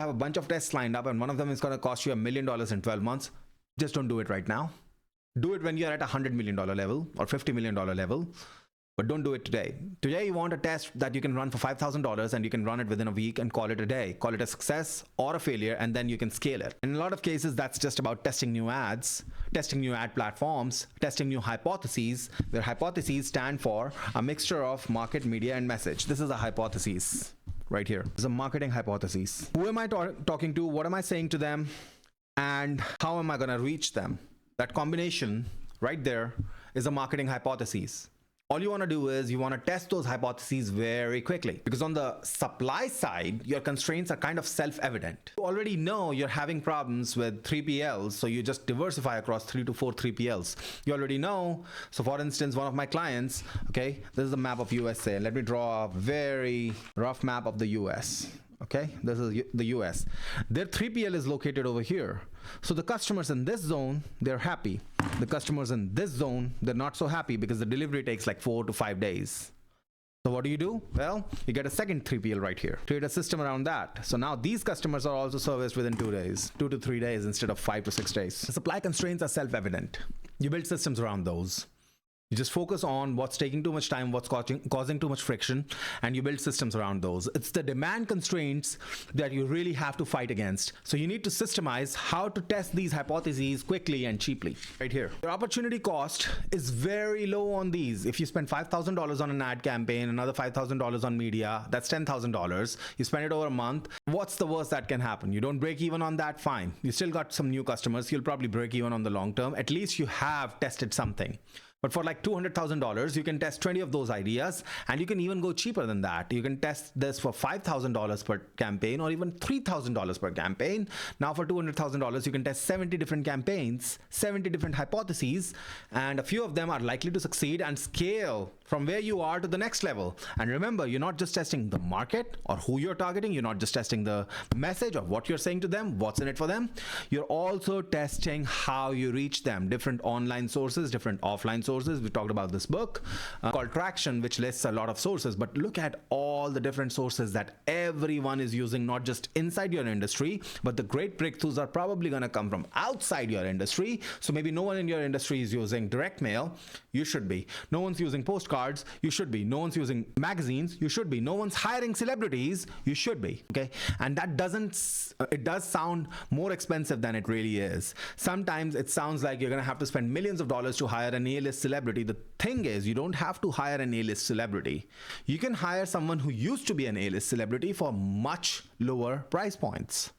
I have a bunch of tests lined up and one of them is going to cost you $1 million in 12 months. Just don't do it right now. Do it when you're at a $100 million level or $50 million level, but don't do it today. Today, you want a test that you can run for $5,000 and you can run it within a week and call it a day. Call it a success or a failure, and then you can scale it. In a lot of cases, that's just about testing new ads, testing new ad platforms, testing new hypotheses, where hypotheses stand for a mixture of market, media, and message. This is a hypothesis right here. This is a marketing hypothesis. Who am I talking to? What am I saying to them? And how am I going to reach them? That combination right there is a marketing hypothesis. All you want to do is you want to test those hypotheses very quickly, because on the supply side, your constraints are kind of self-evident. You already know you're having problems with 3PLs, so you just diversify across 3 to 4 3PLs. You already know. So for instance, one of my clients, okay, this is a map of USA. Let me draw a very rough map of the US. Okay, this is the US. Their 3PL is located over here. So the customers in this zone, they're happy. The customers in this zone, they're not so happy because the delivery takes like 4 to 5 days. So what do? Well, you get a second 3PL right here. Create a system around that. So now these customers are also serviced within 2 days, 2 to 3 days instead of 5 to 6 days. The supply constraints are self-evident. You build systems around those. You just focus on what's taking too much time, what's causing too much friction, and you build systems around those. It's the demand constraints that you really have to fight against. So you need to systemize how to test these hypotheses quickly and cheaply. Right here. Your opportunity cost is very low on these. If you spend $5,000 on an ad campaign, another $5,000 on media, that's $10,000. You spend it over a month. What's the worst that can happen? You don't break even on that, fine. You still got some new customers. You'll probably break even on the long term. At least you have tested something. But for like $200,000, you can test 20 of those ideas, and you can even go cheaper than that. You can test this for $5,000 per campaign or even $3,000 per campaign. Now for $200,000, you can test 70 different campaigns, 70 different hypotheses, and a few of them are likely to succeed and scale from where you are to the next level. And remember, you're not just testing the market or who you're targeting. You're not just testing the message or what you're saying to them, what's in it for them. You're also testing how you reach them, different online sources, different offline sources. We talked about this book called Traction, which lists a lot of sources, but look at all the different sources that everyone is using, not just inside your industry, but the great breakthroughs are probably going to come from outside your industry. So maybe no one in your industry is using direct mail. You should be. No one's using postcards. You should be. No one's using magazines. You should be. No one's hiring celebrities. You should be. Okay. And that it does sound more expensive than it really is. Sometimes it sounds like you're going to have to spend millions of dollars to hire an A-list celebrity. The thing is, you don't have to hire an A-list celebrity. You can hire someone who used to be an A-list celebrity for much lower price points.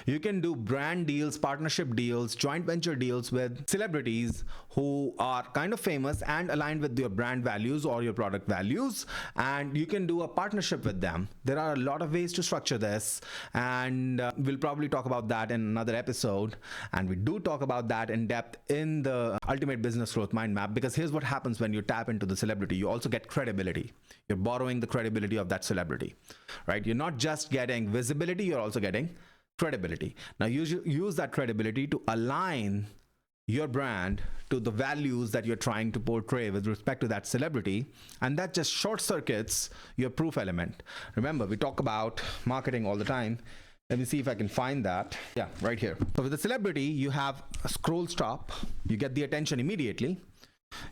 You can do brand deals, partnership deals, joint venture deals with celebrities who are kind of famous and aligned with your brand values or your product values, and you can do a partnership with them. There are a lot of ways to structure this, and we'll probably talk about that in another episode, and we do talk about that in depth in the Ultimate Business Growth Mind Map, because here's what happens when you tap into the celebrity. You also get credibility. You're borrowing the credibility of that celebrity, right? You're not just getting visibility, you're also getting credibility. Now use that credibility to align your brand to the values that you're trying to portray with respect to that celebrity, and that just short circuits your proof element. Remember, we talk about marketing all the time. Let me see if I can find that. Yeah, right here. So with the celebrity, you have a scroll stop. You get the attention immediately.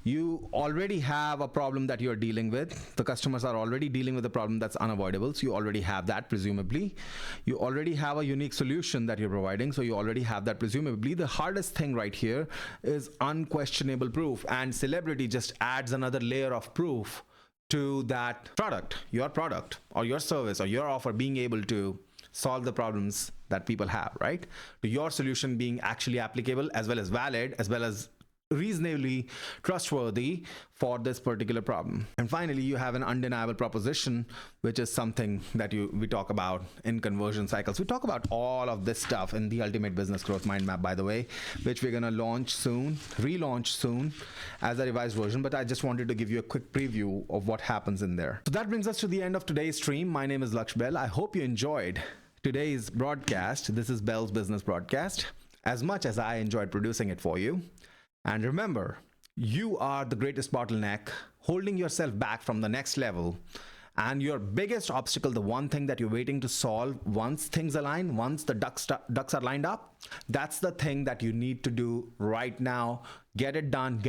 You already have a problem that you're dealing with. The customers are already dealing with a problem that's unavoidable. So you already have that, presumably. You already have a unique solution that you're providing. So you already have that, presumably. The hardest thing right here is unquestionable proof. And celebrity just adds another layer of proof to that product or your service or your offer being able to solve the problems that people have, right? To your solution being actually applicable, as well as valid, as well as reasonably trustworthy for this particular problem. And finally, you have an undeniable proposition, which is something that we talk about in conversion cycles. We talk about all of this stuff in the Ultimate Business Growth Mind Map, by the way, which we're going to relaunch soon as a revised version. But I just wanted to give you a quick preview of what happens in there. So that brings us to the end of today's stream. My name is Lakshya Behl. I hope you enjoyed today's broadcast. This is Bell's Business Broadcast, as much as I enjoyed producing it for you. And remember, you are the greatest bottleneck holding yourself back from the next level. And your biggest obstacle, the one thing that you're waiting to solve, once things align, once the ducks are lined up, that's the thing that you need to do right now. Get it done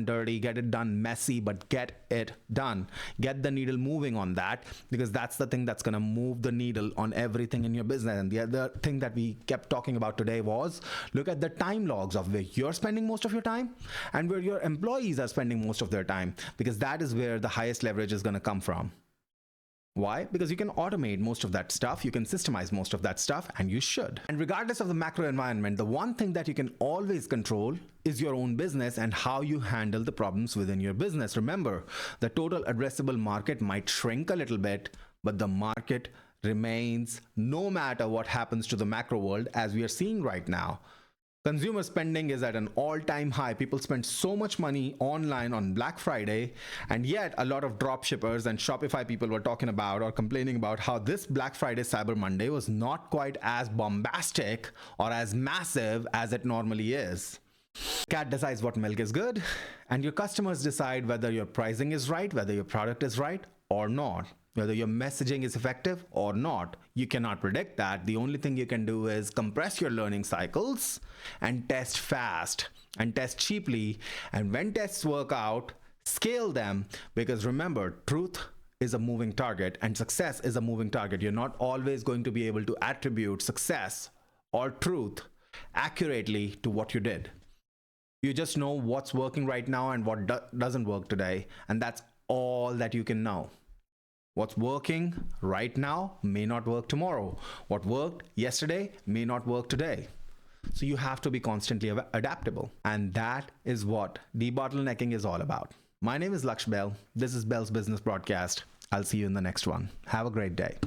dirty, get it done messy, but get it done. Get the needle moving on that, because that's the thing that's going to move the needle on everything in your business. And the other thing that we kept talking about today was look at the time logs of where you're spending most of your time and where your employees are spending most of their time, because that is where the highest leverage is going to come from. Why? Because you can automate most of that stuff, you can systemize most of that stuff, and you should. And regardless of the macro environment, the one thing that you can always control is your own business and how you handle the problems within your business. Remember, the total addressable market might shrink a little bit, but the market remains no matter what happens to the macro world, as we are seeing right now. Consumer spending is at an all-time high. People spend so much money online on Black Friday, and yet a lot of drop shippers and Shopify people were talking about or complaining about how this Black Friday Cyber Monday was not quite as bombastic or as massive as it normally is. Cat decides what milk is good, and your customers decide whether your pricing is right, whether your product is right or not, whether your messaging is effective or not. You cannot predict that. The only thing you can do is compress your learning cycles and test fast and test cheaply. And when tests work out, scale them, because remember, truth is a moving target and success is a moving target. You're not always going to be able to attribute success or truth accurately to what you did. You just know what's working right now and what doesn't work today. And that's all that you can know. What's working right now may not work tomorrow. What worked yesterday may not work today. So you have to be constantly adaptable. And that is what debottlenecking is all about. My name is Lakshya Behl. This is Bell's Business Broadcast. I'll see you in the next one. Have a great day.